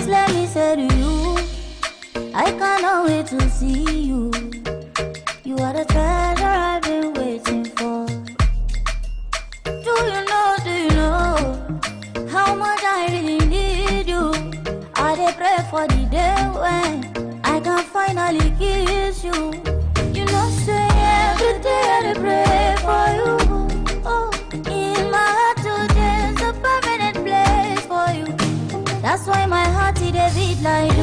Just let me say to you, I cannot wait to see you. You are the treasure I've been waiting for. Do you know how much I really need you? I dey pray for the day when I can finally kiss you. You know, say every day I dey pray for you. Oh, in my heart today's a permanent place for you. That's why my heart it dey beat like do.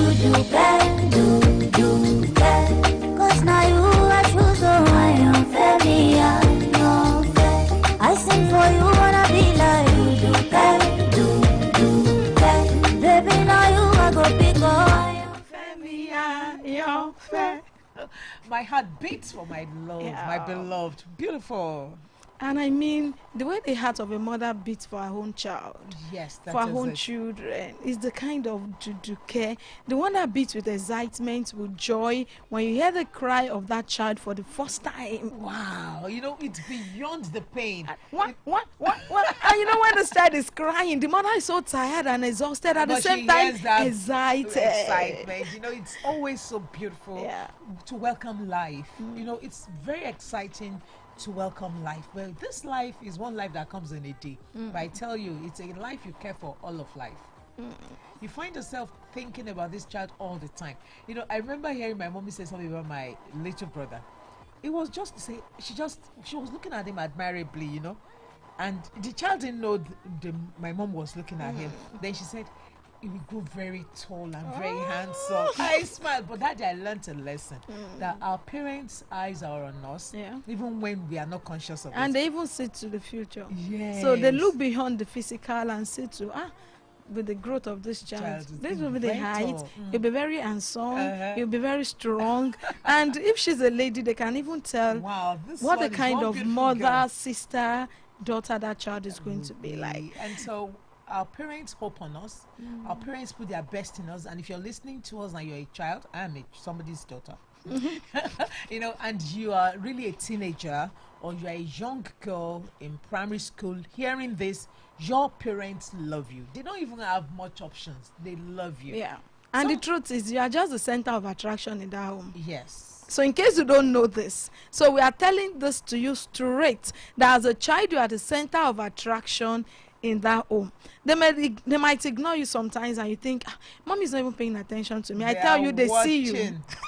Cause now you are true, so I am very unfair. I sing for you, wanna be like do. Baby, now you are go big boy. My heart beats for my love, my beloved. Beautiful. And I mean, the way the heart of a mother beats for her own child, yes, for her own children, is the kind of care, the one that beats with excitement, with joy, when you hear the cry of that child for the first time. Wow, you know, it's beyond the pain. What? And you know, when the child is crying, the mother is so tired and exhausted at the same time, excitement. You know, it's always so beautiful to welcome life. You know, it's very exciting to welcome life. Well, this life is one life that comes in a day. But I tell you, it's a life you care for all of life. You find yourself thinking about this child all the time. You know, I remember hearing my mommy say something about my little brother. It was just to say, she was looking at him admirably, you know, and the child didn't know my mom was looking at him. Then she said, he will grow very tall and very handsome. I smiled, but that day I learned a lesson that our parents' eyes are on us, even when we are not conscious of it. And they even see to the future. Yes. So they look beyond the physical and see to with the growth of this child, this will be the height. He'll be very handsome. He'll be very strong. And if she's a lady, they can even tell what the kind of mother, sister, daughter that child is going to be like. And so our parents hope on us. Our parents put their best in us. And if you're listening to us and you're a child, I am somebody's daughter. You know, and you are really a teenager or you're a young girl in primary school hearing this, your parents love you. They don't even have much options. They love you. Yeah. And the truth is, you are just the center of attraction in that home. Yes. So in case you don't know this, so we are telling this to you straight, that as a child, you are the center of attraction in that home. They might ignore you sometimes and you think, Mom is not even paying attention to me. I tell you, they see you.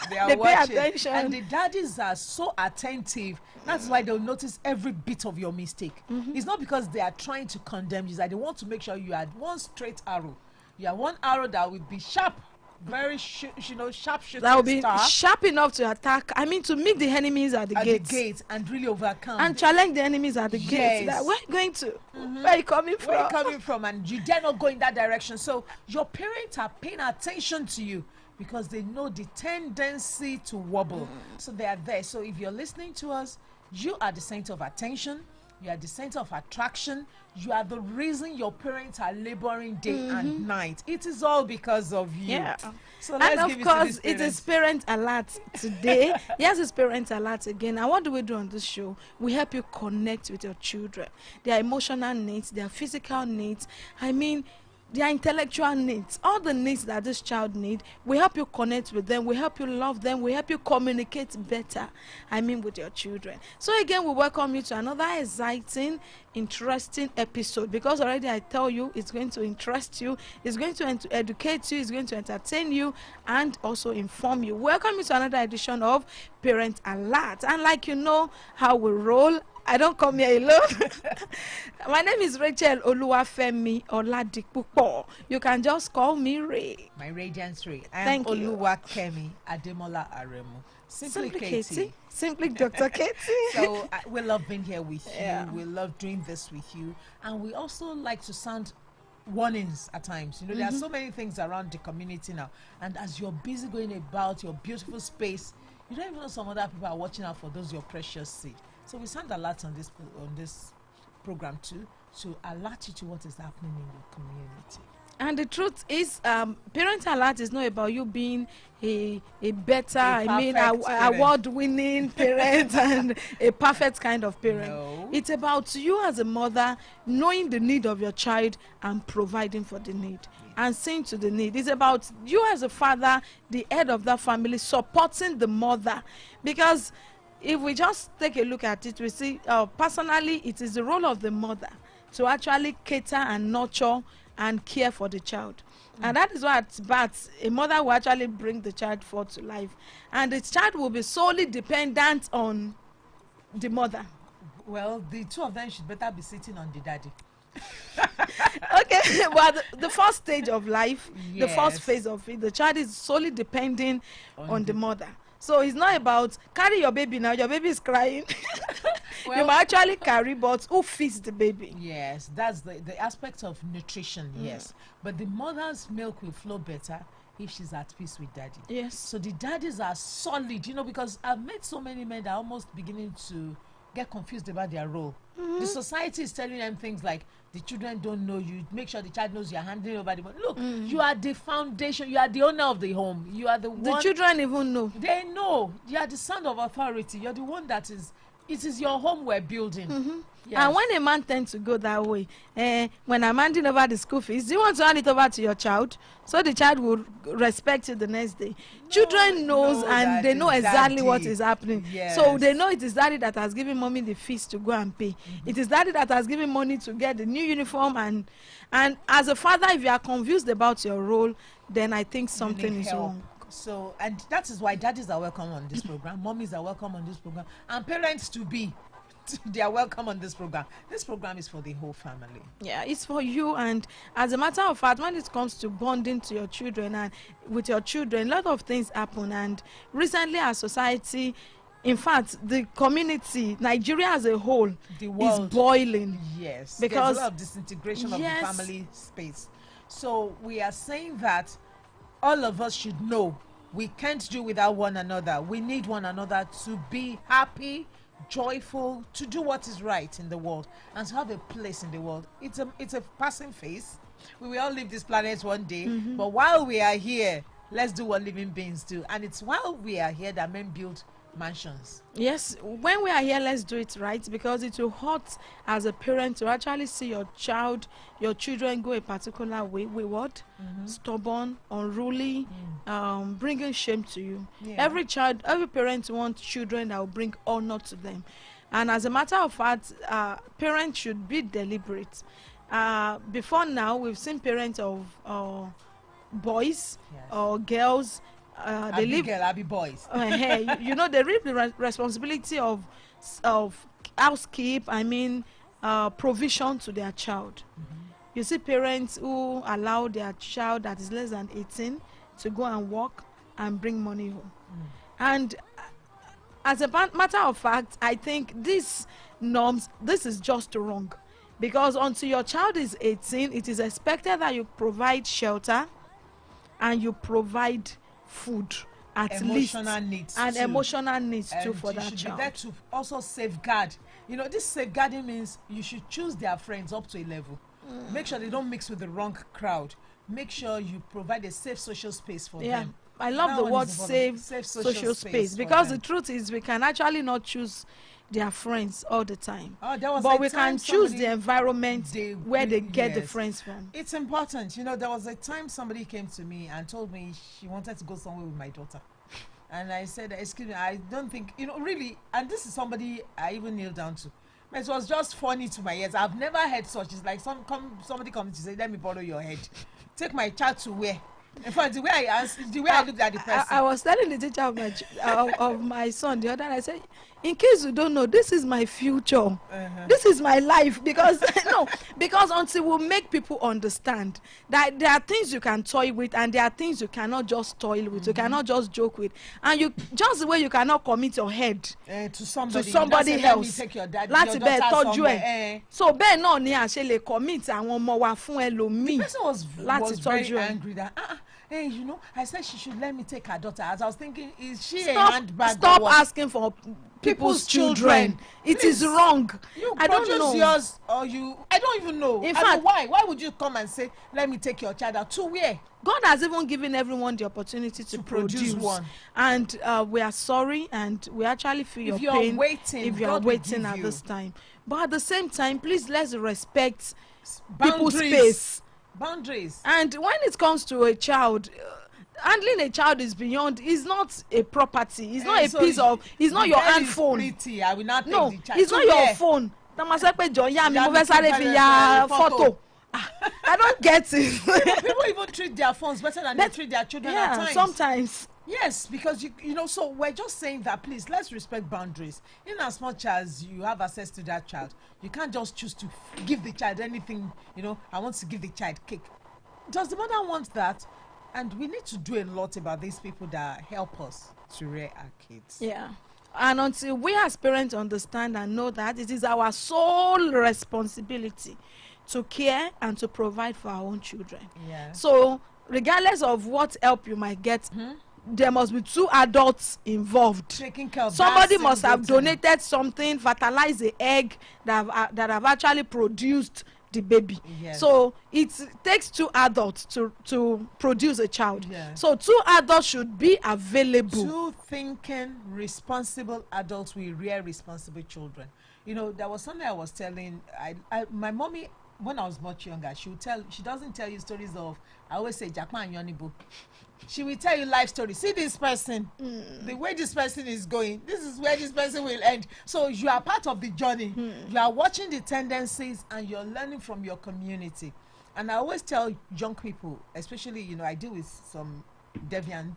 They pay attention. And the daddies are so attentive. That's why they'll notice every bit of your mistake. It's not because they are trying to condemn you. It's like they want to make sure you are one straight arrow. You are one arrow that will be sharp. Very sharp shooting that will be sharp enough to attack. I mean, to meet the enemies at the gates and really overcome and challenge the enemies at the gates. That, where are you going to? Where are you coming from? Where are you coming from? And you dare not go in that direction. So your parents are paying attention to you because they know the tendency to wobble. So they are there. So if you're listening to us, you are the center of attention. You are the center of attraction. You are the reason your parents are laboring day and night. It is all because of you. Yeah. So let's and give of course, it is Parent Alert today. Yes, it's Parent Alert again. And what do we do on this show? We help you connect with your children. Their emotional needs, their physical needs. I mean, their intellectual needs, all the needs that this child needs, we help you connect with them, we help you love them, we help you communicate better, with your children. So again, we welcome you to another exciting, interesting episode, because already I tell you, it's going to interest you, it's going to educate you, it's going to entertain you, and also inform you. Welcome you to another edition of Parent Alert. And like you know how we roll, I don't come here alone. My name is Rachel Oluwafemi Oladipupo. You can just call me Ray. My Radiance Ray. I am Oluwakemi Ademola Aremu. Simply Kaytee. Simply Dr. Kaytee. So we love being here with you. We love doing this with you. And we also like to sound warnings at times. You know, there are so many things around the community now. And as you're busy going about your beautiful space, you don't even know some other people are watching out for those your precious seed. So we sound alert on this program too, to alert you to what is happening in your community. And the truth is, parental alert is not about you being a better, award-winning parent and a perfect kind of parent. No. It's about you as a mother knowing the need of your child and providing for the need and seeing to the need. It's about you as a father, the head of that family, supporting the mother. Because if we just take a look at it, we see, personally, it is the role of the mother to actually cater and nurture and care for the child. And that is why at birth, a mother will actually bring the child forth to life. And the child will be solely dependent on the mother. Well, the two of them should better be sitting on the daddy. Okay, well, the first stage of life, yes. the first phase of it, the child is solely depending on the mother. So it's not about carry your baby now, your baby is crying. Well, you might actually carry, but who feeds the baby? Yes, that's the aspect of nutrition, yes. But the mother's milk will flow better if she's at peace with daddy. Yes. So the daddies are solid, because I've met so many men that are almost beginning to get confused about their role. The society is telling them things like, the children don't know you, make sure the child knows you're handing over the money. Look, you are the foundation, you are the owner of the home, you are the one. The children even know. They know. You are the son of authority, you're the one that is, it is your home we're building. Yes. And when a man tends to go that way, when I'm handing over the school fees, do you want to hand it over to your child so the child will respect you the next day? Children knows and they know exactly what is happening. Yes. So they know it is daddy that has given mommy the fees to go and pay. It is daddy that has given money to get the new uniform. And as a father, if you are confused about your role, then I think something is wrong. So, and that is why daddies are welcome on this program, mommies are welcome on this program, and parents to be, they are welcome on this program. This program is for the whole family. Yeah, it's for you. And as a matter of fact, when it comes to bonding to your children and with your children, a lot of things happen. And recently, our society, in fact, the community, Nigeria as a whole, the world is boiling. Yes, because there's a lot of disintegration of the family space. So we are saying that all of us should know we can't do without one another. We need one another to be happy, joyful, to do what is right in the world, and to have a place in the world. It's a passing phase. We will all leave this planet one day, but while we are here, let's do what living beings do. And it's while we are here that men build mansions. Yes, when we are here, let's do it right, because it will hurt as a parent to actually see your children go a particular way, wayward, stubborn, unruly, bringing shame to you. Every parent wants children that will bring honor to them. And as a matter of fact, parents should be deliberate. Before now, we've seen parents of boys or girls. They live boys. They reap the responsibility of housekeep. Provision to their child. You see parents who allow their child that is less than 18 to go and work and bring money home. And as a matter of fact, I think these norms, this is just wrong, because until your child is 18, it is expected that you provide shelter and you provide food at least, and emotional needs too for that child. You should be there to also safeguard. This safeguarding means you should choose their friends up to a level. Make sure they don't mix with the wrong crowd. Make sure you provide a safe social space for them. I love the word safe social space, because the truth is we can actually not choose their friends all the time, but we can choose the environment where they get the friends from. It's important. There was a time somebody came to me and told me she wanted to go somewhere with my daughter, and I said, excuse me, I don't think, really, and this is somebody I even kneel down to. It was just funny to my ears. I've never heard such. It's like somebody comes to say, let me borrow your head, take my child to where. In fact, the way I looked at the person, I was telling the teacher of my son the other day, I said, in case you don't know, this is my future. This is my life. Because until we make people understand that there are things you can toy with and there are things you cannot just toy with, you cannot just joke with, and you just the way you cannot commit your head to somebody else. Láti bẹ́ẹ̀ tọ́jú ẹ̀. So bẹ́ẹ̀ náà ni a ṣe lè commit àwọn ọmọ wa fún ẹlòmíì. The person was very angry that hey, you know, I said she should let me take her daughter. As I was thinking, is she a Stop, handbag? stop asking for people's children. It is wrong. You I don't produce know. yours, or you, I don't even know. In I fact, mean, why would you come and say, let me take your child out? To where? God has even given everyone the opportunity to produce one. And we are sorry, and we actually feel If your you're pain waiting, if you are God will waiting give at you. this time. But at the same time, please, let's respect people's Boundaries. space. Boundaries. And when it comes to a child, handling a child is not a property. It's not a piece of, it's not your handphone. Pretty. I will not take No, the child. it's not your phone. Photo. I don't get it. People even treat their phones better than they treat their children at times. Sometimes. Yes, because you know, so we're just saying that please, let's respect boundaries. In as much as you have access to that child, you can't just choose to give the child anything. You know, I want to give the child cake. Does the mother want that? And we need to do a lot about these people that help us to rear our kids. Yeah. And until we as parents understand and know that it is our sole responsibility to care and to provide for our own children. Yeah. So regardless of what help you might get, there must be 2 adults involved. Taking care of somebody must have donated something, fertilized the egg that have actually produced the baby. Yes. So it takes 2 adults to produce a child. Yeah. So 2 adults should be available. 2 thinking, responsible adults will rear responsible children. You know, there was something I was telling my mommy when I was much younger. She doesn't tell you stories of, I always say Jackman and Yonibo. She will tell you life stories. See this person, the way this person is going, this is where this person will end. So you are part of the journey. You are watching the tendencies and you're learning from your community. And I always tell young people, especially, you know, I deal with some deviant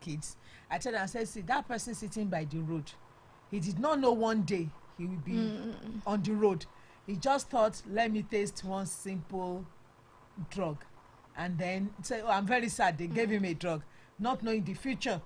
kids. I tell them, I say, see, that person sitting by the road, he did not know one day he will be on the road. He just thought, let me taste one simple drug. And then say, oh, I'm very sad, they gave him a drug, not knowing the future.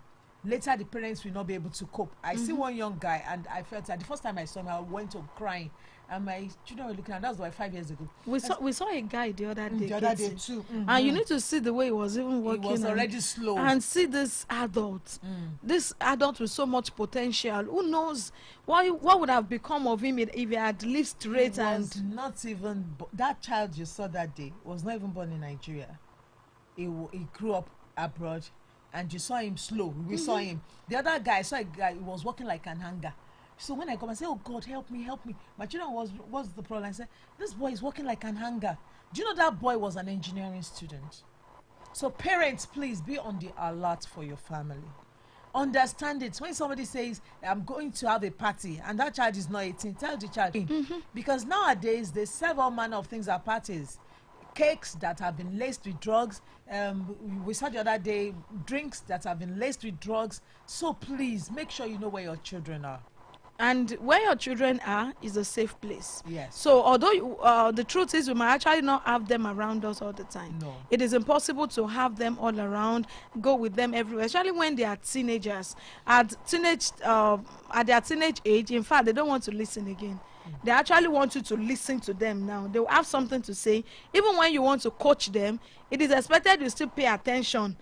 Later, the parents will not be able to cope. I see one young guy, and I felt that the first time I saw him, I went home crying. And my children were looking, and that was like 5 years ago. We saw a guy the other day. The other day too. And you need to see the way he was even working. He was already slow. And see this adult. This adult with so much potential. Who knows what would have become of him if he had lived straight? And not even that child you saw that day was not even born in Nigeria. He grew up abroad, and you saw him slow. We saw him. The other guy, I saw a guy, he was walking like an hanger. So when I come and say, oh God, help me. My children what's the problem? I said, this boy is walking like an hanger. Do you know that boy was an engineering student? So parents, please be on the alert for your family. Understand it. When somebody says, I'm going to have a party, and that child is not 18, tell the child. Because nowadays, they serve all manner of things at parties. Cakes that have been laced with drugs. We saw the other day, drinks that have been laced with drugs. So please, make sure you know where your children are. And where your children are is a safe place. Yes. So although the truth is we might actually not have them around us all the time. No. It is impossible to have them all around, go with them everywhere, especially when they are teenagers. At their teenage age, in fact, they don't want to listen again. They actually want you to listen to them now. They will have something to say. Even when you want to coach them, it is expected you still pay attention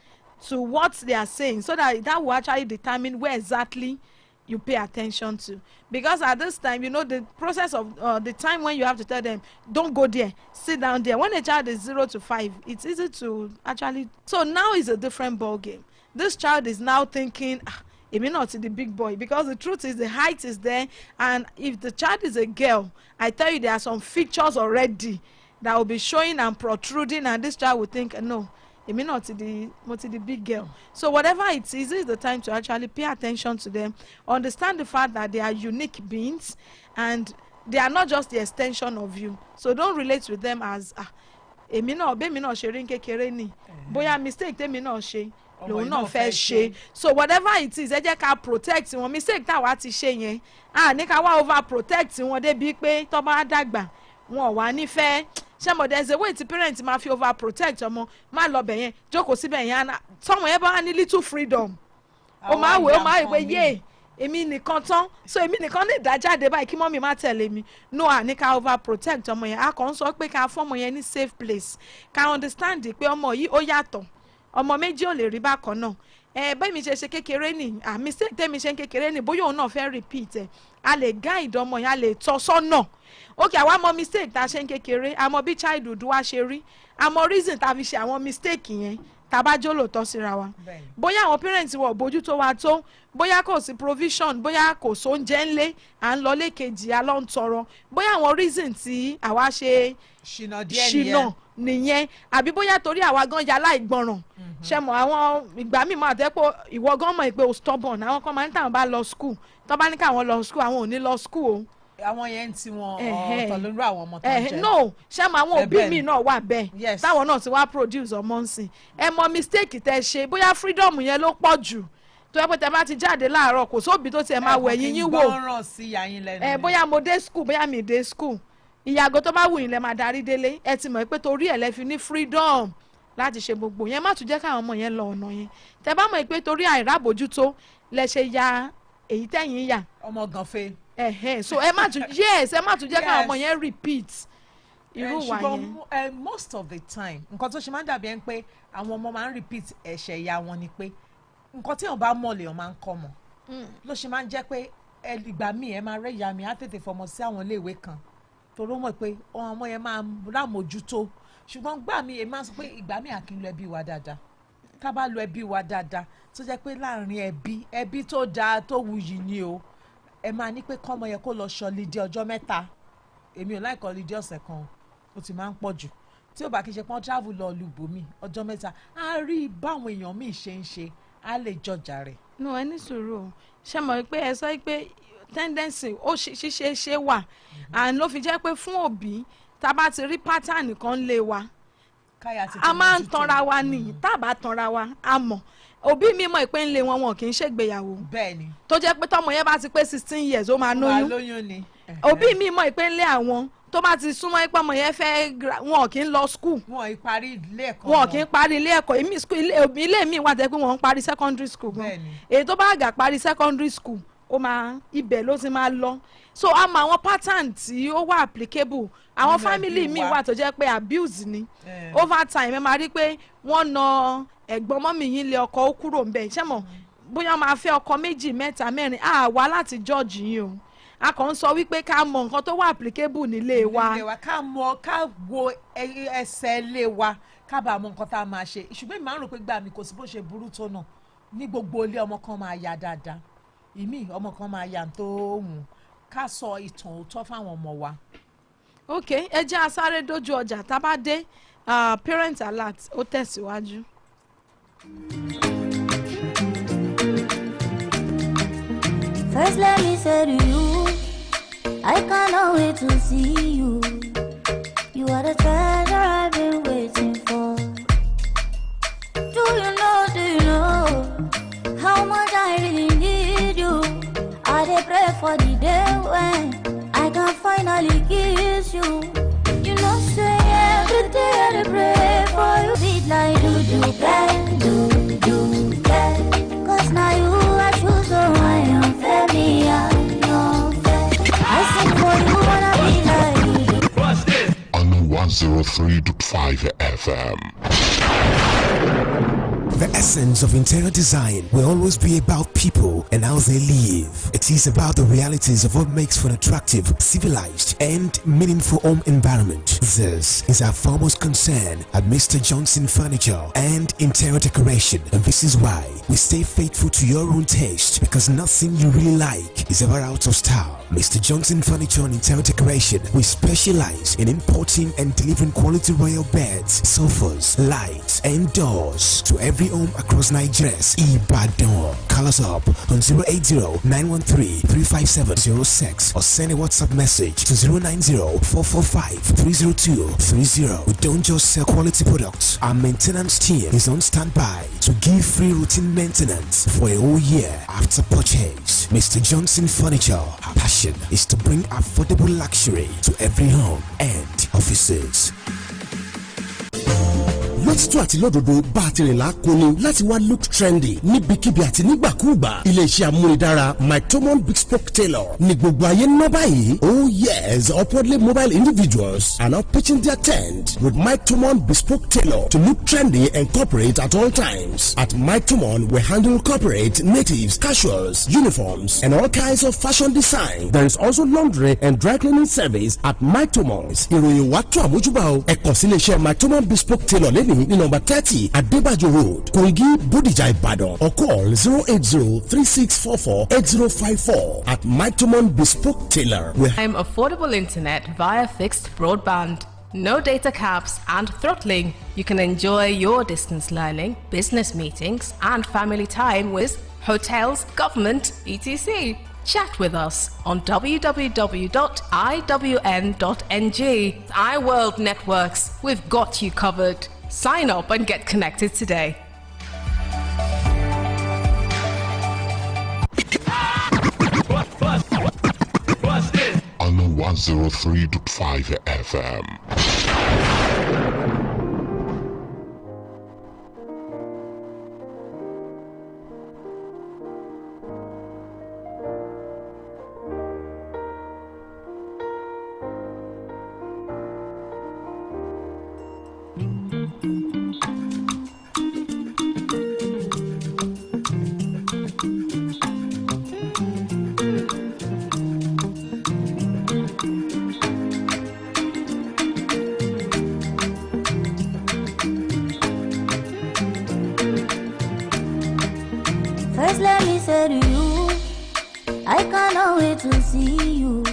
to what they are saying, so that will actually determine where exactly you pay attention to. Because at this time, you know, the process of the time when you have to tell them, don't go there, sit down there. When a child is 0 to 5, it's easy to actually. So now is a different ball game. This child is now thinking, it may not see the big boy, because the truth is the height is there. And if the child is a girl, I tell you, there are some features already that will be showing and protruding, and this child will think, no, it may not see the big girl. So whatever it is the time to actually pay attention to them, understand the fact that they are unique beings and they are not just the extension of you. So don't relate with them as èmi náà be mi náà ṣe rin kékeré ni bóyá mistake tèmi náà ṣe lòun náà fẹ́ ṣe. So whatever it is, ẹ jẹ́ ká protect wọn. Mistake táwa ti ṣe yẹn ní ká wá over protect wọn débi pé tó bá dàgbà wọn ò wá nífẹ̀ẹ́. Ṣé there's a way tí parents máa fi over protect ọmọ, má lọ bẹ̀ yẹn, jókòó síbẹ̀ yẹn, tọ́mọ yẹn bá ní little freedom. Ó máa wé yé èmi nìkan tán, so èmi nìkan lè dá jáde báyìí kí mọ́mí má tẹ̀lé mi. No, ní ká over protect ọmọ yẹn. A kàn ń sọ pé ká fọ́mọ yẹn ní safe place, ká understand pé ọmọ yìí ó yàtọ̀ ọmọ méjì ò lè rí bákan náà bẹ́ẹ̀ mi ṣe kékeré ni mistake tẹ́mi ṣe ń kékeré ni bóyá òun náà fẹ́ repeat a lè guide ọmọ yẹn a lè tọ́ sọ́nà ok àwa mọ mistake tá a ṣe ń kékeré a mọ bí childhood wa ṣe rí a mọ reason tá a fi ṣe àwọn mistake yẹn tá a bá jó lòótọ́ síra wa bóyá àwọn parents wọ̀ bójú tó wa tó bóyá kò sí provision bóyá kò sóúnjẹ ńlé à ń lọ lékejì a lọ ń tọrọ bóyá àwọn reason tí àwa ṣe ṣìnà nìyẹn àbí bóyá torí àwa gan ya láìgbọràn ṣe mọ àwọn ìgbà míì máa tẹ́ pé ìwọ gan mọ̀ pé o stubborn àwọn kan máa ń tàwọn bá lọ school tó bá ní káwọn lọ school àwọn ò ní lọ school o. àwọn yẹn ti wọn ọ̀tọ̀ lórí àwọn ọmọ tó ń jẹ. no ṣe mọ àwọn òbí mi náà wà bẹ́ẹ̀ táwọn náà ti wá produce ọmọ ń sìn ẹ mọ mistake tẹ ṣe bóyá freedom yẹn ló pọ̀ jù tó yẹ pé tẹ bá ti jáde láàárọ̀ kò sóbi tó tiẹ̀ máa wẹ̀ yín wò bóyá mo dé school bóyá mi dé school ìyàgò tó bá wù yín lẹ máa darí délé ẹ ti mọ̀ pé torí ẹ̀ lẹ fi ní freedom láti ṣe gbogbo yẹn má tún jẹ́ káwọn ọmọ yẹn lọ ọ̀nà yẹn tẹ bá mọ̀ pé torí àìrábòjútó lẹ ṣe ya èyí tẹ̀yìn yà. ọmọ gànfẹ́. so ẹ má tún jẹ́ káwọn ọmọ yẹn repeat irú wa yẹn. ṣùgbọ́n most of the time nǹkan tó ṣe máa ń dàbí ẹni pé àwọn ọmọ máa ń repeat ẹ̀ṣẹ̀ ìyá wọn ni pé nǹkan tí èèyàn bá mọ̀ lèèyàn máa ń kọ́ mọ̀ ló ṣe máa ń jẹ́ pé ìgbà míì ẹ máa rẹ́ ìyá mi á tètè fọmọ sí àwọn iléèwé kan toró mọ̀ pé ọmọ yẹn máa lámòjútó ṣùgbọ́n gbà mí èmi máa sọ pé ìgbà mí àkín lọ ẹbí wa dáadáa ká bá lọ ẹbí wa dáadáa tó jẹ́ pé láàrin ẹbí tó dáa tó wuyì ni o ẹ máa ní pé kọ́mọ yẹn kó lọ ṣọlídé ọjọ́ mẹ́ta èmi ò láìkọ́ lídé ọ̀sẹ̀ kan ó ti máa ń pọ̀ jù tí ó bá kí n ṣe pọ́n travel lọ lùbòmí ọjọ́ mẹ́ta á rí báwọn èèyàn míì ṣe ń ṣe á lè jọjà rẹ̀. no ẹ ní sùúrù o ṣe mọ̀ pé ẹ sọ pé tendency ó ṣe wà and ló fi jẹ́ pé fún òbí tá a bá ti rí pattern kan lé wa a máa ń tanra wa nìyí tá a bá tanra wa a mọ̀ òbí mi mọ̀ pé ń lé wọn kì í ṣègbéyàwó bẹ́ẹ̀ni tó jẹ́ pé tọmọ yẹn bá ti pé 16 years ó máa lóyún ni òbí mi mọ̀ pé ń lé àwọn tó bá ti súnmọ́ ipá ọmọ yẹn fẹ́ wọn kì í lọ school wọn kì í parí ilé ẹ̀kọ́ ilé mi wà tẹ́ pé wọ́n ń parí secondary school gan èyí tó bá àgà parí secondary school ó máa ibẹ̀ ló ti máa lọ so a mọ àwọn pattern tí ó wà applicable àwọn family mi wà tó jẹ́ pé abuse ni over time ẹ máa rí pé wọ́n na ẹ̀gbọ́n mọ́mì yín lé ọkọ ó kúrò ńbẹ̀ ṣé mọ̀ bóyá máa fẹ́ ọkọ méjì mẹ́ta mẹ́rin wá láti judge yín o a kàn ń sọ wípé ká mọ nǹkan tó wà applicable nílé wa ká wo ẹsẹ̀ ilé wa ká bá mọ nǹkan tá a máa ṣe ṣùgbọ́n ìmọ̀ àrùn pé gbà mí kò sí bó ṣe burú tó náà ní gbogbo ilé ọmọ kan máa ya dáadáa ìmí ọmọ kan máa yà tó hùn ká sọ ìtàn òótọ́ fáwọn ọmọ wa. ok ẹ jẹ́ asáré dójú ọjà tá a bá dé parent alert ó tẹ̀síwájú. First let me say to you, I cannot wait to see you. You are the treasure I've been waiting for. Do you know how much I really need you? I dey pray for the day when I can finally kiss you. You know say every day I dey pray for you. Beat like do, cause now you are true so I am fair, me I am fair. I sing for you wanna be like you. What's this? On 103.5 FM. The essence of interior design will always be about people and how they live. It is about the realities of what makes for an attractive, civilized, and meaningful home environment. This is our foremost concern at Mr. Johnson Furniture and Interior Decoration. And this is why we stay faithful to your own taste, because nothing you really like is ever out of style. Mr. Johnson Furniture and Interior Decoration, we specialize in importing and delivering quality royal beds, sofas, lights, and doors to every home across Nigeria. Ibadan. Call us up on 080-913-35706 or send a WhatsApp message to 090-445-30230. We don't just sell quality products. Our maintenance team is on standby to give free routine maintenance for a whole year after purchase. Mr. Johnson Furniture, our passion is to bring affordable luxury to every home and offices. lótìtọ́ àti lódodo bá a ti rìn lákòóní láti wá look trendy níbikíbi àti nígbàkúùgbà. Ilé-iṣẹ́ amúnidára Mike Tomon Bespoke Tailor ní gbogbo ayé ń ná báyìí. Oh yes, upwardly mobile individuals are now pitching their tent with Mike Tomon Bespoke Tailor to look trendy and corporate at all times. At Mike Tomon, we handle corporate, natives, casuals, uniforms, and all kinds of fashion design. There is also laundry and dry cleaning service at Mike Tomon's. Ìròyìn wá tó àmójúbà o. Ẹ kàn sí ilé-iṣẹ́ Mike Tomon Bespoke Tailor lẹ́nìí ní nọ́mbà 30 Adébájọ Road, Kogi, Bódìjà, Ìbàdàn, or call 080-3644-8054 at Mike Tomon Bespoke Tailor. I'm affordable internet via fixed broadband. No data caps and throttling. You can enjoy your distance learning, business meetings, and family time with hotels, government, etc. Chat with us on www.iwn.ng. iWorld Networks. We've got you covered. Sign up and get connected today. On 103.5 FM. First, let me say to you, I cannot wait to see you.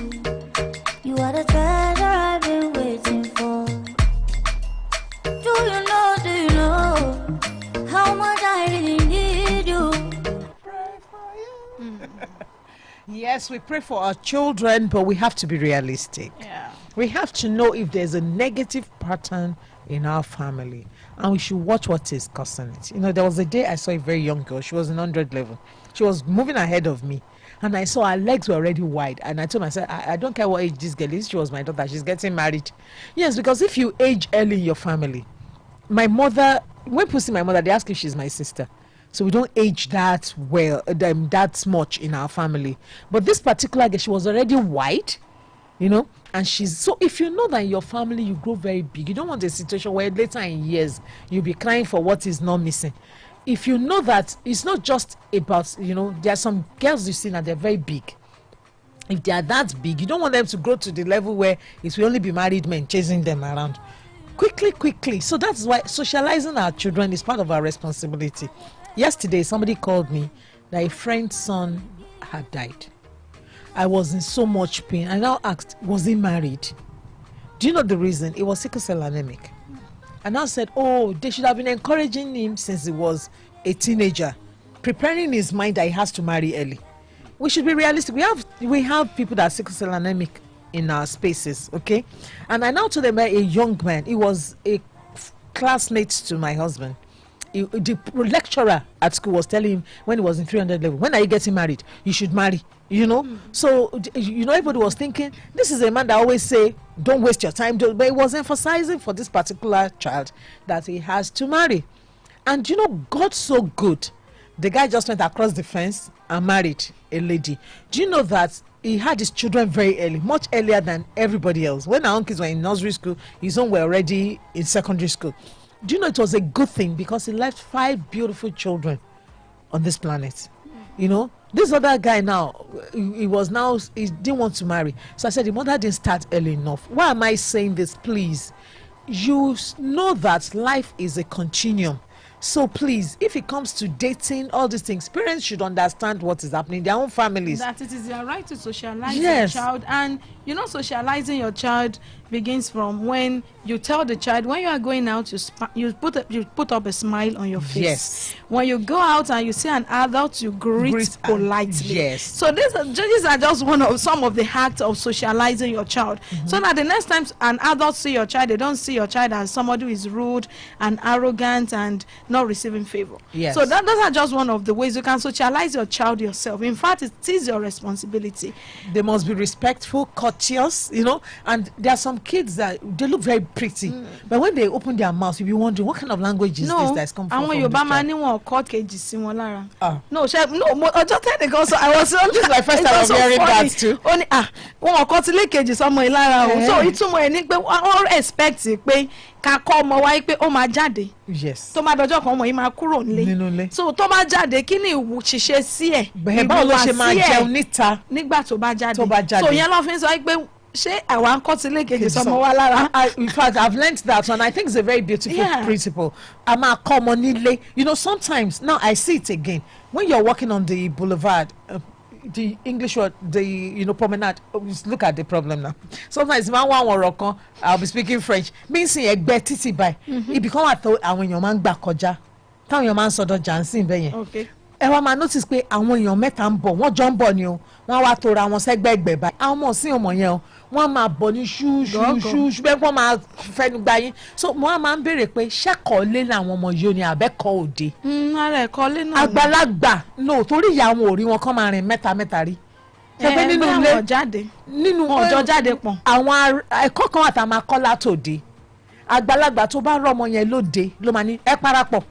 You are the treasure I've been waiting for. Do you know how much I really need you? Pray for you. Yes, we pray for our children, but we have to be realistic. Yeah. We have to know if there's a negative pattern in our family, and we should watch what is causing it. You know, there was a day I saw a very young girl. She was in 100 level. She was moving ahead of me, and I saw her legs were already wide. And I told myself, I don't care what age this girl is. She was my daughter. She's getting married. Yes, because if you age early in your family, my mother, when people see my mother, they ask if she's my sister. So we don't age that well, that much in our family. But this particular girl, she was already wide, you know, and she's, so if you know that in your family you grow very big, you don't want a situation where later in years you'll be crying for what is not missing. If you know that it's not just about, you know, there are some girls you see that they're very big. If they are that big, you don't want them to grow to the level where it will only be married men chasing them around. Quickly. So that's why socializing our children is part of our responsibility. Yesterday, somebody called me that a friend's son had died. I was in so much pain. I now asked, was he married? Do you know the reason? It was sickle cell anemic. And I said, oh, they should have been encouraging him since he was a teenager, preparing his mind that he has to marry early. We should be realistic. We have people that are sickle cell anemic in our spaces, okay? And I now told them about a young man. He was a classmate to my husband. The lecturer at school was telling him when he was in 300 level, when are you getting married? You should marry, you know. So, you know, everybody was thinking, this is a man that always say, don't waste your time. But he was emphasizing for this particular child that he has to marry. And, you know, God's so good. The guy just went across the fence and married a lady. Do you know that he had his children very early, much earlier than everybody else? When our uncles were in nursery school, his own were already in secondary school. Do you know it was a good thing because he left 5 beautiful children on this planet? You know, this other guy now, he didn't want to marry. So I said, the mother didn't start early enough. Why am I saying this? Please, you know that life is a continuum. So please, if it comes to dating, all these things, parents should understand what is happening in their own families. That it is their right to socialize your child. And, you know, socializing your child begins from when you tell the child, when you are going out, you put up a smile on your face. Yes. When you go out and you see an adult, you greet politely. Yes. So these are just some of the acts of socializing your child. So that the next time an adult see your child, they don't see your child as somebody who is rude and arrogant and not receiving favor. Yes. So those are just one of the ways you can socialize your child yourself. In fact, it is your responsibility. They must be respectful, courteous, you know, and there are some kids that they look very pretty, but when they open their mouths, you'll be wondering what kind of language is this that's come from. Àwọn Yorùbá máa ní wọn kọ́ kejì sí wọn lára. No, ọjọ́ tẹ́nìkan sọ I was this is my first time of hearing that too. Ó ní wọn kọ́ tilé kejì sọmọ yìí lára o. So ìtumọ̀ ẹ̀ ní pé wọ́n expect pé ká kọ́ ọmọ wa pé ó máa jáde. Yes. Tó máa dọjọ́ kan ọmọ yìí máa kúrò nílé. So tó bá jáde kí ni ìṣiṣẹ́ sí ẹ̀? Báwo ló ṣe máa jẹun níta nígbà tó bá jáde? So yẹn ló fi ń sọ pé ṣé àwa ń kọ́ tilé kejì sọmọ wa lára? In fact, I've learned that one. I think it's a very beautiful principle. A máa kọ́ ọmọ nílé. You know, sometimes now I see it again when you're walking on the boulevard. The English word, the promenade. Look at the problem now. Sometimes man one or I'll be speaking French. Means ẹgbẹ́ títì by. It become àwọn èèyàn máa ń gbà kọjá. Táwọn èèyàn máa ń sọdọ̀ jansin bẹ́ẹ̀ yẹn. Okay. Ẹ wá máa notice pé àwọn èèyàn mẹ́ta ń bọ̀, wọ́n jọ ń bọ̀ ni o. Wọ́n wá tora wọn sẹ́gbẹ̀gbẹ̀ báyìí. Àwọn ọmọ sí ọmọ yẹn o. Wọ́n máa bọ̀ ní ṣú bẹ́ẹ̀ wọ́n máa fẹnu gba yín. So mo máa ń béèrè pé ṣẹ́kọ̀ọ́ lé làwọn ọmọ yìí ò ní àbẹ́kọ̀ọ́ òde. Ara ẹ̀kọ́ lé náà. Àgbàlagbà no torí ìyá àwọn ò rí wọn kán máa rìn mẹ́ta rí. Ṣé nínú ilé nínú ọjọ́ jáde pọ̀. Àwọn ẹ̀kọ́ kan àtàwọn akọ́lá tòde. Àgbàlagbà tó bá rọ́mọ yẹn lóde ló máa ní ẹ parapọ̀.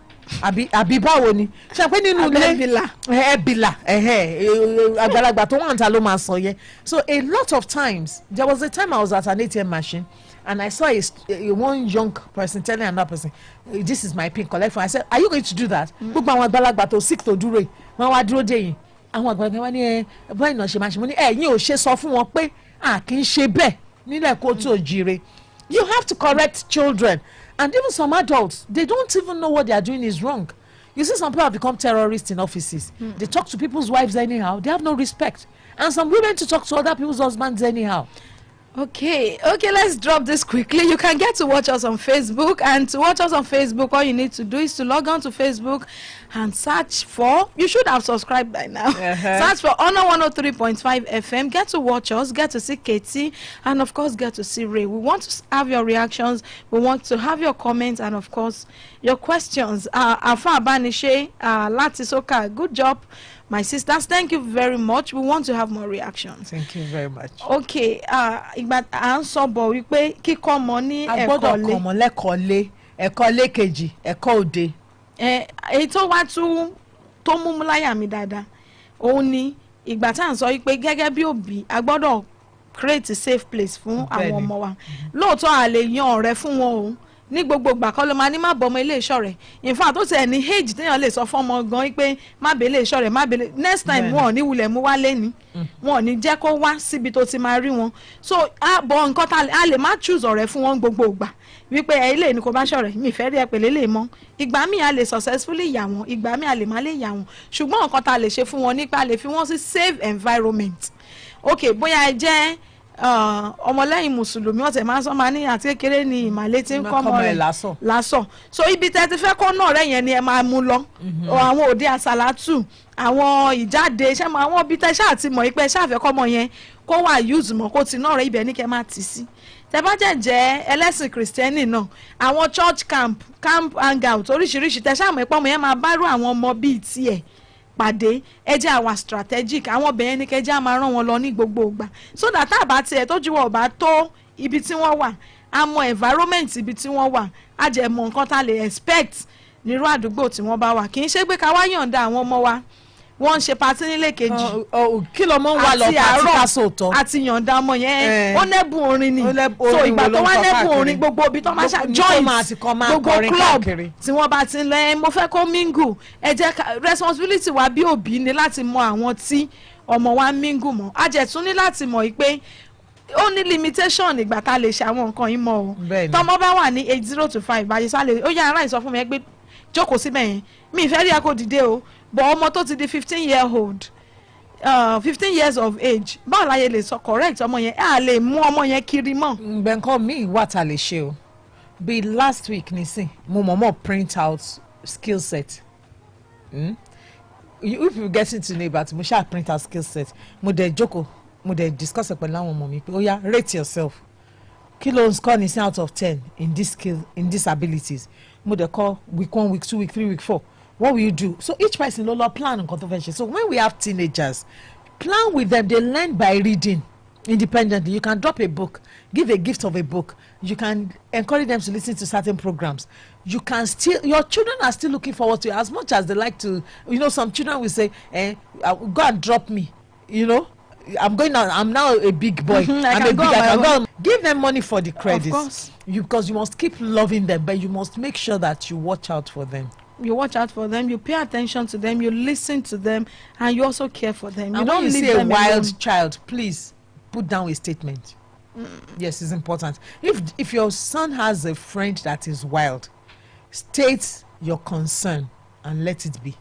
Àbí báwo ni ṣe pé nínú ilé ẹbìlà àgbàlagbà tó wà níta ló máa sọ yẹn. So a lot of times there was a time I was at an ATM machine and I saw one young person telling another person, this is my pin collect for. I said, are you going to do that? Gbogbo àwọn àgbàlagbà tó sick tó dúró yìí wọ́n wá dúró dé yìí àwọn àgbàlagbà wọ́n ní bọ́ọ̀ ìnáwó ṣe máa ṣe mo ní ẹ̀yin ò ṣe sọ fún wọn pé kì í ṣe bẹ́ẹ̀ nílẹ̀ kó tó jíire. You have to correct children. And even some adults, they don't even know what they are doing is wrong. You see, some people have become terrorists in offices. They talk to people's wives anyhow. They have no respect. And some women to talk to other people's husbands anyhow. Okay, let's drop this quickly. You can get to watch us on Facebook, and to watch us on Facebook, all you need to do is to log on to Facebook and search for, you should have subscribed by now. Search for Honor 103.5 FM. Get to watch us, get to see Kaytee, and of course get to see Ray. We want to have your reactions, we want to have your comments, and of course your questions. Afa Abanishe, Latisoka, good job. My sisters, thank you very much. We want to have more reactions. Thank you very much. Okay, ìgbà à ń sọ bọ̀ wípé kíkọ́ ọmọ ní ẹ̀kọ́ lé. A gbọ́dọ̀ kọ́ ọmọ lẹ́kọ̀ọ́ lé, ẹ̀kọ́ lé kejì, ẹ̀kọ́ òde. Èyí tó wá tó mú láyà mi dáadáa, òun ni ìgbà tá à ń sọ wípé gẹ́gẹ́ bí òbí, a gbọ́dọ̀ create a safe place fún àwọn ọmọ wa. Lóòótọ́ a lè yan ọ̀rẹ́ fún wọn o. Ní gbogbo ìgbà kan ló máa ní má bọ ọmọ ilé iṣọ́ rẹ̀. In fact ó tẹ̀ ní age téèyàn lè sọ fún ọmọ gan pé má bẹ ilé iṣọ́ rẹ̀ má bẹ next time wọn ò ní wulẹ̀ mú wá lẹ́ni wọn ò ní jẹ́ kó wá síbi tó ti máa rí wọn. So bọ̀ nǹkan a lè má choose ọ̀rẹ́ fún wọn gbogbo ìgbà wípé ilé ní kò bá ṣọ̀rẹ́ mi fẹ́ rí ẹ pẹ̀lẹ́ lè mọ́. Ìgbà míì a lè successfully yà wọ́n, ìgbà míì a lè má lè yà wọ́n, ṣùgbọ́n nǹkan tá a lè ṣe fún wọn nípa a lè fi wọ́n sí safe environment. Okay, bóyá ẹ jẹ́ ọmọlẹ́yìn mùsùlùmí ọ̀tẹ̀ máa ń sọ máa ní àti kékeré ni ìmàlẹ́ tí ń kọ́ ọmọ rẹ̀ lásọ̀. So ibi tẹ́ ti fẹ́ kọ́ náà rẹ̀ yẹn ni ẹ máa mú lọ. Àwọn òde àsàlátù, àwọn ìjáde ṣẹ́ mọ àwọn ibi tẹ́ ṣáà ti mọ̀ pé ṣáà fẹ́ kọ́ ọmọ yẹn kó wà use mọ̀ kó ti náà rẹ̀ ibẹ̀ ní kẹ́ máa tì sí. Tẹ́ bá jẹ́ ẹlẹ́sìn kìrìsìtẹ́nì náà, àwọn church camp hangout oríṣiríṣi tẹ́ ṣáà mọ̀ pé ọmọ yẹn máa bá rú àwọn ọmọ bíi tiẹ̀ pàdé ẹ jẹ́ àwa strategic àwọn obìnrin ní kẹjẹ́ á máa rán wọn lọ ní gbogbo ìgbà so that àbá tiẹ̀ tójú wọn ò bá tó ibi tí wọ́n wà á mọ environment ibi tí wọ́n wà á jẹ́ mọ nǹkan tá a lè expect nírú àdúgbò tí wọ́n bá wà kì í ṣe pé ká wá yọ̀ǹda àwọn ọmọ wa wọ́n ń ṣe patí nílé kejì kí ló mọ́ ń wà lọ pàtí ká sòótọ́ àti yọ̀ǹda ọmọ yẹn ó nẹ́bùn orin ni so ìgbà tó wá nẹ́bùn orin gbogbo ibi tó máa ṣe joint gbogbo club tí wọ́n bá ti ń lọ mo fẹ́ kó mingle ẹ jẹ́ responsibility wa bí òbí ni láti mọ àwọn tí ọmọ wa mingle mọ́ a jẹ́ tún ní láti mọ̀ pé ó ní limitation ìgbà tá a lè ṣe àwọn nǹkan yìí mọ́ o tọmọ bá wà ní 0 to 5 báyìí sálẹ̀ ó yá ara ìsọ fún mi pé jókòó síbẹ̀ yẹn mi ìfẹ́ rí akó dìde o bọ̀ ọmọ tó ti di 15 years of age báwo la yẹ lè sọ correct ọmọ yẹn a lè mú ọmọ yẹn kiri mọ́. bẹ́ńkọ́ mi wà tá a lè ṣe o bí last week nísìn mo mọ̀ print out skill set if you get into neighbor mo ṣáà print out skill set mo dẹ̀ jókòó mo dẹ̀ discuss pẹ̀lú àwọn ọmọ mi pé ó yá rate yourself kí ló ń score ní sí out of 10 in this skill in these abilities mo dẹ̀ kọ́ week 1 week 2 week 3 week 4 what will you do so each person ló lọ plan nǹkan tó fẹ́ ṣe so when we have teenagers plan with them they learn by reading independently. You can drop a book, give a gift of a book. You can encourage them to listen to certain programs. You can still, your children are still looking forward to it as much as they like to. Some children will say, go and drop me, I'm going now. I'm now a big boy. Give them money for the credits. Of course. Because you must keep loving them, but you must make sure that you watch out for them. You watch out for them. You pay attention to them. You listen to them, and you also care for them. You don't leave them a wild child. Please put down a statement. Yes, it's important. If your son has a friend that is wild, state your concern and let it be.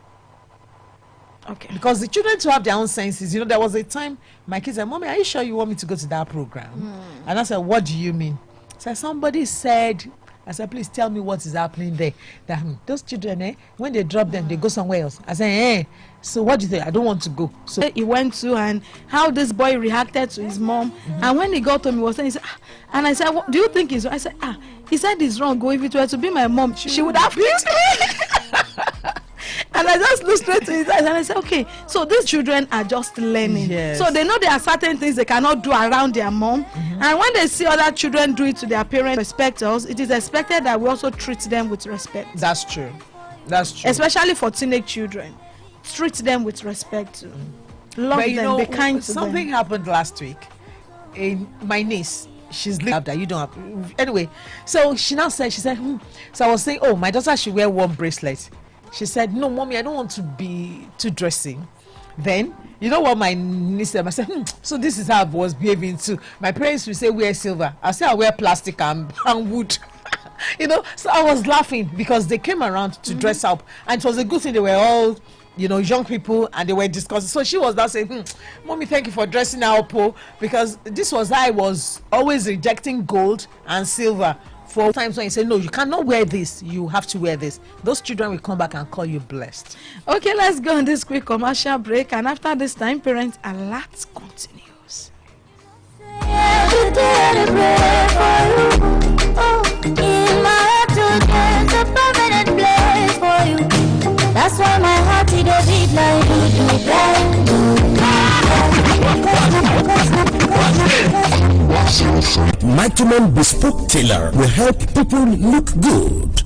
Okay. Because the children to have their own senses. There was a time my kids said, "Mommy, are you sure you want me to go to that program?" And I said, "What do you mean?" So somebody said, I said, "Please tell me what is happening there." That those children, when they drop them, they go somewhere else. I said, so what do you think? I don't want to go. So he went to, and how this boy reacted to his mom. And when he got home, he was saying, he said, and I said, what do you think is wrong? I said, he said it's wrong. Go, if it were to be my mom, she would have beat me. And I just looked straight to his eyes and I said, okay, so these children are just learning. Yes. So they know there are certain things they cannot do around their mom. And when they see other children do it to their parents, respect us, it is expected that we also treat them with respect. That's true. Especially for teenage children. Treat them with respect. Love them, be kind to them. Something happened last week. My niece, she's living after you don't have. Anyway, so she now said, so I was saying, my daughter should wear one bracelet. She said, "No, mommy, I don't want to be too dressing." Then, you know what my niece said? I said, so this is how I was behaving too. My parents will say, wear silver. I say, I wear plastic and wood. So I was laughing because they came around to dress up. And it was a good thing they were all, young people, and they were discussing. So she was now saying, "Mommy, thank you for dressing up," because this was how I was always rejecting gold and silver. For times when you say, no, you cannot wear this, you have to wear this. Those children will come back and call you blessed. Okay, let's go on this quick commercial break. And after this time, Parent Alert continues. That's why my heart is a beat like Microman Bespoke Tailor will help people look good.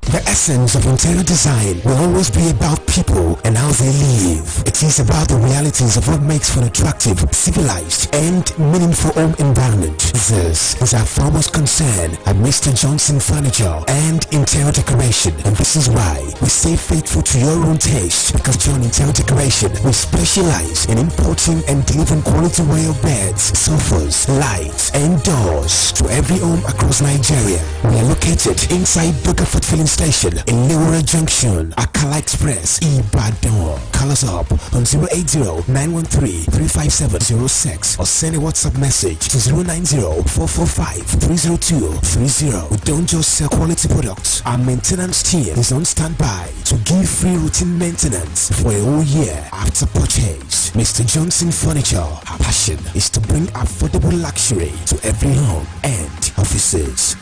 The essence of interior design will always be about people and how they live. It is about the realities of what makes for an attractive, civilized, and meaningful home environment. This is our foremost concern at Mr. Johnson Furniture and Interior Decoration, and this is why we stay faithful to your own taste, because John Interior Decoration will specialize in importing and delivering quality royal beds, sofas, lights, and doors to every home across Nigeria. We are located inside Bugaford Filling Station in Leura Junction, Akala Express, Ibadan. Call us up on 080-913-35706 or send a WhatsApp message to 090-445-30230. We don't just sell quality products. Our maintenance team is on standby to give free routine maintenance for a whole year after purchase. Mr. Johnson Furniture, our passion is to bring affordable luxury to every home and offices.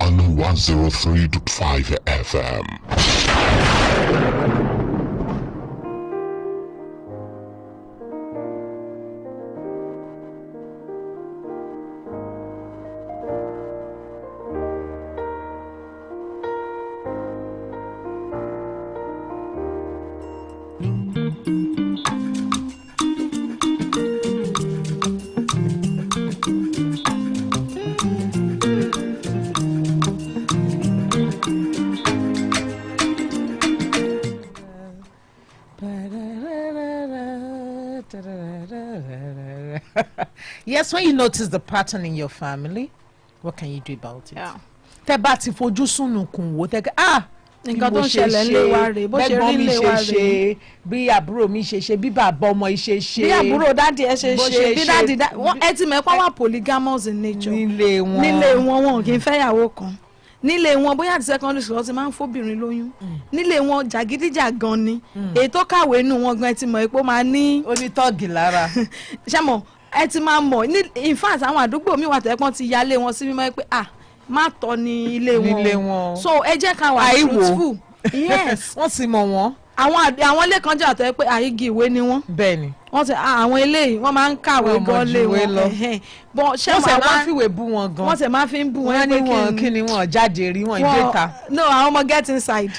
On 103.5 FM. Yes, when you notice the pattern in your family, what can you do about it? nǹkan tó ń ṣẹlẹ̀ ńlé wa rèé bó ṣe rí ńlé wa rèé bí àbúrò mi ṣe ṣe bí bàbá ọmọ ṣe ṣe bí àbúrò dáàdì ẹ ṣe ṣe bí dáàdì ẹ ti mọ̀ pé wọ́n polygamous in nature nílé wọn kì í fẹ́yàwó kan nílé wọn bóyá àti secondary school ti máa ń fóbìnrin lóyún nílé wọn jàgídíjàgan ni èyí tó kàwé inú wọn gan ẹ ti mọ̀ pé ó máa ní onítọ́ọ̀gì lára ṣé mọ̀ ẹ ti máa mọ̀ in fact àwọn àdúgbò mi wà tẹ́pọ́n ti yálé wọn sí mímọ́ pé má tọ́ ní ilé wọn so ẹ jẹ́ ká wà truthful yes wọ́n ti mọ̀ wọ́n àwọn ilé kan jà tó yẹ pé àyígi ìwé ni wọ́n. bẹ́ẹ̀ni. wọ́n ti àwọn eléyìí wọ́n máa ń kàwé gan lé wọn. wọ́n sì máa ń fìwé bú wọn gan. wọ́n sì máa fi ń bú wọn. wọ́n ní wọn kí ni wọn jáde rí wọn ìgbéta. no àwọn ọmọ get inside.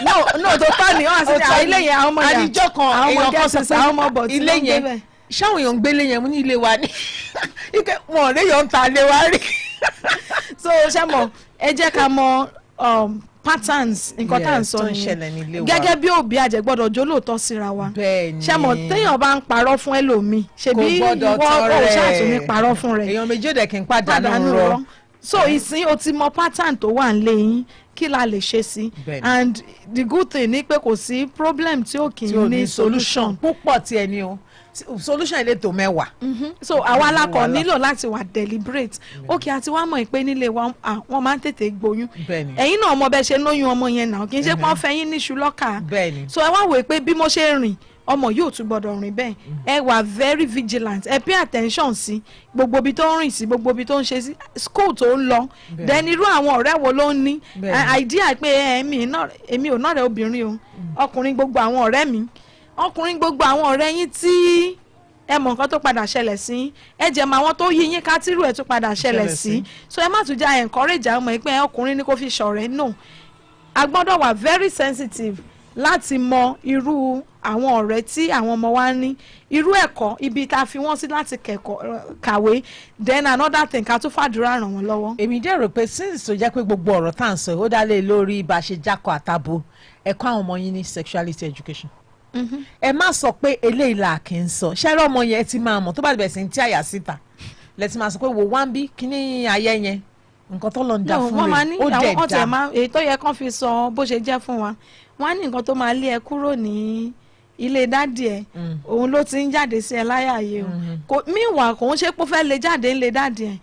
no tó tọ́ ni wọ́n á sì ní ilé yẹn àwọn ọmọ yẹn. àdìjọ́ kan èèyàn kan sọ pé àwọn ọmọ bọ̀ ilé yẹn ṣáwọn èèyàn ń gbélé yẹn mú ní ilé wa ní ike wọn ò léyọ̀ ń ta ilé wa rí. so ṣé mo ẹ jẹ́ ká mọ patterns nǹkan tá à ń sọ nìyẹn gẹ́gẹ́ bí òbí àjẹgbọ́dọ̀ jólóòtọ́ síra wa ṣé mo téèyàn bá ń parọ́ fún ẹlòmíì ṣebí ìwọ òṣàtún ní parọ́ fún rẹ̀ èèyàn méjì dẹ̀ kì í pàdánù rọ. so ìsín o ti mọ pattern tó wà ń lé yín kí la lè ṣe sí and the good thing ni pé kò sí problem tí ò kì í ní solution. púpọ̀ tí ẹ ní o solution ilé tó mẹ́wàá. so àwa alákọ̀ nílò láti wà deliberate okay àti wá mọ̀ pé nílé wa wọ́n máa ń tètè gboyún ẹ̀yin náà ọmọ bẹ́ẹ̀ ṣe lóyún ọmọ yẹn náà kì í ṣe pọ́n fẹ́yìn níṣu lọ́kà so ẹ wá wò pé bí mo ṣe rìn ọmọ yóò tún gbọdọ̀ rìn bẹ́ẹ̀ ẹ wà very vigilant ẹ pay attention sí gbogbo ibi tó ń rìn sí gbogbo ibi tó ń ṣe sí school tó ń lọ then irú àwọn ọ̀rẹ́ wo ló ń ní idea pé èmi ò náà rẹ̀ obìnrin o ọkùnrin gbogbo àwọn ọ̀rẹ́ mi ọkùnrin gbogbo àwọn ọ̀rẹ́ yín tí ẹ mọ̀ nǹkan tó padà ṣẹlẹ̀ sí ẹ jẹ́ mọ àwọn tó yí yín ká tírú ẹ̀ tó padà ṣẹlẹ̀ sí so ẹ má tún já encourage àwọn ọmọ yìí pé ọkùnrin ní kó fi ṣọ̀rẹ́ no a gbọ́dọ̀ wà very sensitive láti mọ irú àwọn ọ̀rẹ́ tí àwọn ọmọ wa ní irú ẹ̀kọ́ ibi tá a fi wọ́n sí láti kàwé then another thing ká tún fàdúrà ràn wọ́n lọ́wọ́. èmi dẹ̀ rò pé since tó jẹ́ pé gbogbo ọ̀rọ̀ tá à ń sọ ó dá lé lórí bá a ṣe jákọ̀ àtàbò ẹ̀kọ́ àwọn ọmọ yín ní sexuality education. ẹ má sọ pé eléyìí là kì í sọ ṣẹ́rẹ́ ọmọ yẹn ti máa mọ̀ tó bá bẹ̀rẹ̀ sí ní tí àyà síta lẹ́tí máa sọ pé wò wá ń bí kíní ayẹ yẹn nǹkan tó lọ ń dá fún rẹ̀ ó dẹ̀ dá. èyí tó yẹ kán fi sọ bó ṣe jẹ́ fún wa wọ́n á ní nǹkan tó máa lé ẹ kúrò ní ilé dádì ẹ òun ló ti ń jáde sí ẹ láyàyè o míwà kò ń ṣe pé ó fẹ́ lè jáde ńlé dádì ẹ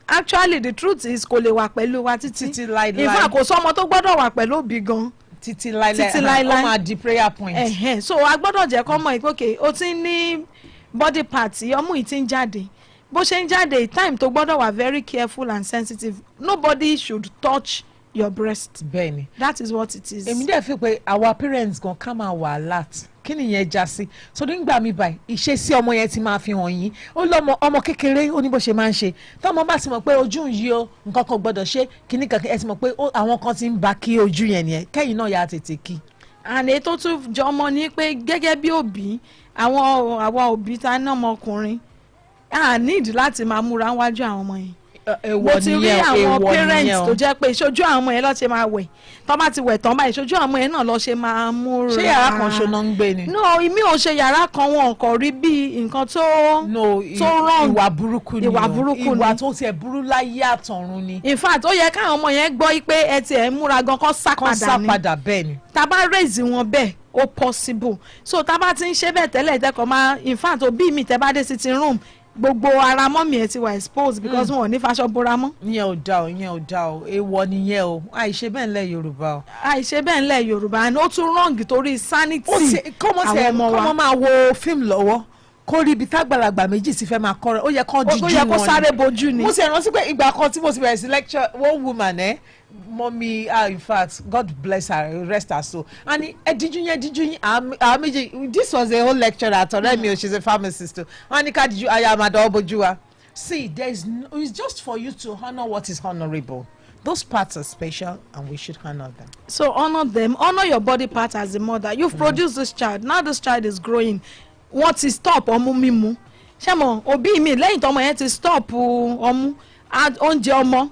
actually the truth is kò lè wà pẹ̀lú wa títí láíláí in fact kò sọ́mọ tó gbọ́dọ̀ wà pẹ̀lú òbí gan títí láíláí ó máa di prayer point. so a gbọ́dọ̀ jẹ́ kọ́ mọ̀ ìpókè ó ti ní body part ọmú yìí ti ń jáde bó ṣe ń jáde time tó gbọ́dọ̀ wà very careful and sensitive nobody should touch your breast. bẹ́ẹ̀ni that is what it is. èmi dẹ̀ fi pé our parents gan ká máa wà alert kí nìyẹn já sí so nígbà mi báyìí ìṣesí ọmọ yẹn ti máa fi hàn yín ó lọ́mọ ọmọ kékeré ó ní bó ṣe máa ń ṣe tọ́mọ bá ti mọ̀ pé ojú ń yí o nǹkan kan gbọ́dọ̀ ṣe kíní kankan ẹ ti mọ̀ pé àwọn kan ti ń ba kí ojú yẹn nìyẹn kẹ́yìn náà yà á tètè kí. àná tó tún jọmọ ní pé gẹ́gẹ́ bí òbí àwa òbí ta ní ọmọkùnrin a need láti máa múra wájú àwọn ọmọ yẹn mo ti rí àwọn parents tó jẹ́ pé ìṣojú àwọn ọmọ yẹn lọ́ọ́ ṣe máa wẹ̀ tọ́ bá ti wẹ̀ tán báyìí ìṣojú àwọn ọmọ yẹn náà lọ́ọ́ ṣe máa múra. ṣé yàrá kan ṣoná ń gbé ni. no mi ò ṣe yàrá kan wọn kò rí bí nǹkan tó wrong. ìwà burúkú ni ìwà tó tiẹ̀ burú láyé àtọ̀run ni. in fact ó yẹ káwọn ọmọ yẹn gbọ́ pé ẹ tiẹ̀ ń múra gan kọ́ sá padà bẹ́ẹ̀ ni. tá a bá raise wọn bẹ́ẹ̀ ó possible so tá a bá ti ń ṣe bẹ́ẹ̀ tẹ́lẹ̀ tẹ́kọ̀ọ́ máa in fact òbí mi tẹ́ bá dé sitting room gbogbo ara mọ́mì ẹ̀ ti wà exposed because wọn ò ní faṣọ bora mọ́. ìyẹn ò dá o èèwọ̀ nìyẹn o àìṣe bẹ́ẹ̀ ńlẹ̀ yorùbá o. àìṣe bẹ́ẹ̀ ńlẹ̀ yorùbá and ó tún wrong torí sanity àwọn ọmọ wa. kọ́mọ máa wo fíìmù lọ́wọ́ kó rí ibi tágbàlagbà méjì sì fẹ́ máa kọ́ rẹ̀ ó yẹ kán díjú wọn ni. ó yẹ kó sáré bojú ni. mo sì rántí pé ìgbà kan tí mo ti bẹ̀rẹ̀ sí lecture one woman mommy in fact God bless her rest her soul and díjú yín àwọn méjì this was a whole lecture àtọ̀rẹ́ mi o she's a pharmacist o wọ́n ní ká díjú aya àmàdà ọ̀bọ̀jú wa. see it's just for you to honour what is honourable. Those parts are special and we should honour them. So honour them, honour your body part as a mother. You've produced this child, now this child is growing. Wọ́n ti stop ọmú mímu ṣé mo òbí mi lẹ́yìn tọmọ yẹn ti stop ọmú oúnjẹ ọmọ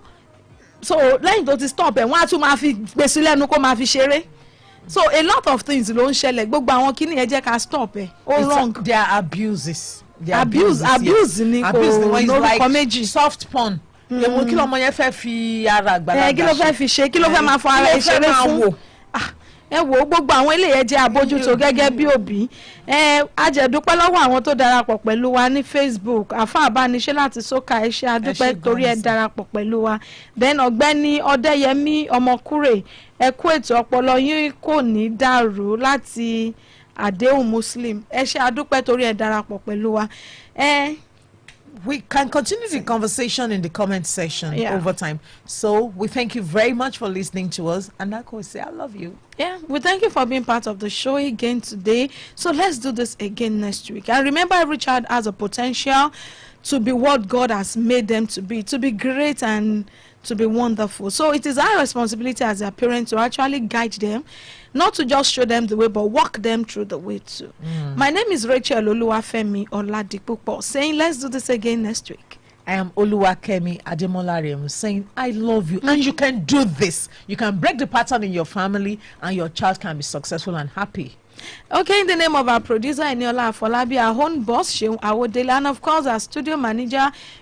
so lẹ́yìn tó ti stop ẹ̀ wọ́n á tún máa fi gbèsè lẹ́nu kó máa fi ṣeré so a lot of things ló ń ṣẹlẹ̀ gbogbo àwọn kíní yẹn jẹ́ ká stop ẹ̀ ó wrong. There are abuses. abuse ni kò lórúkọ méjì. soft porn. èwo kí lọmọ yẹn fẹ́ fi ara àgbàlagbà ṣe. kí ló fẹ́ fi ṣe kí ló fẹ́ máa fọ ara ẹ̀ ṣeré fún. ẹ wo gbogbo àwọn eléyẹ jẹ́ àbójútó gẹ́gẹ́ bí òbí ajẹ̀dúpẹ́ lọ́wọ́ àwọn tó darapọ̀ pẹ̀lú wa ní Facebook àfa àbániṣe láti sókà ẹ ṣé adúpẹ́ torí ẹ darapọ̀ pẹ̀lú wa then ọ̀gbẹ́ni ọdẹ́yẹmí ọmọkúrè ẹ kú ètò ọpọlọ yín kò ní dàrú láti àdéhùn Muslim ẹ ṣé adúpẹ́ torí ẹ darapọ̀ pẹ̀lú wa we can continue the conversation in the comment section over time. So we thank you very much for listening to us. And like we say, I love you. Yeah, we thank you for being part of the show again today. So let's do this again next week. And remember, every child has a potential to be what God has made them to be great and to be wonderful. So it is our responsibility as their parents to actually guide them, not to just show them the way, but walk them through the way too. My name is Rachel Oluwafemi Oladipupo, saying let's do this again next week. I am Oluwakemi Ademolarem, saying I love you, and you can do this. You can break the pattern in your family, and your child can be successful and happy. Okay, in the name of our producer Eniola Afolabi, our own boss Sheung Awodele, and of course our studio manager